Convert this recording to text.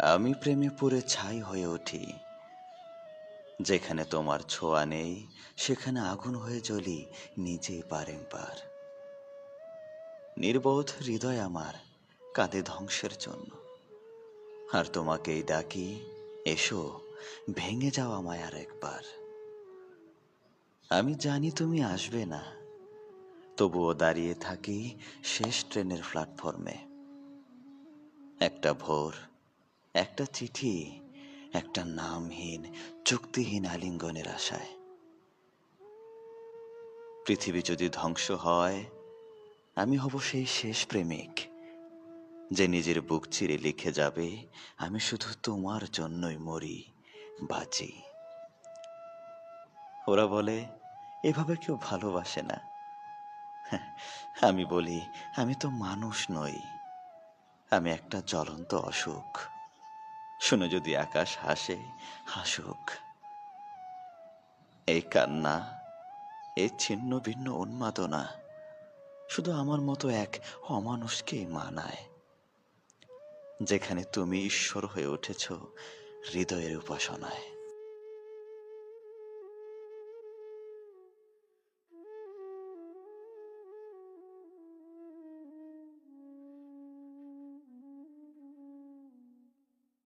আমি প্রেমে পুড়ে ছাই হয়ে উঠি, যেখানে তোমার ছোঁয়া নেই সেখানে আগুন হয়ে জ্বলি নিজেই বারেংবার। নির্বোধ হৃদয় আমার কাঁদে ধ্বংসের জন্য, আর তোমাকেই ডাকি, এসো ভেঙে যাওয়া মায়ার একবার। আমি জানি তুমি আসবে না, তবুও দাঁড়িয়ে থাকি শেষ ট্রেনের প্ল্যাটফর্মে। একটা ভোর, একটা চিঠি, একটা নামহীন চুক্তিহীন আলিঙ্গনের আশায়। পৃথিবী যদি ধ্বংস হয়, আমি হব সেই শেষ প্রেমিক যে নিজের বুক চিরে লিখে যাবে, আমি শুধু তোমার জন্যই মরি, বাঁচি। ওরা বলে এভাবে কেউ ভালোবাসে না। আমি বলি আমি তো মানুষ নই, আমি একটা জ্বলন্ত অসুখ। শুনে যদি আকাশ হাসে, হাসুক। এই কান্না, এই ছিন্ন ভিন্ন উন্মাদনা শুধু আমার মতো এক অমানুষকেই মানায়, যেখানে তুমি ঈশ্বর হয়ে উঠেছ হৃদয়ের উপাসনায়।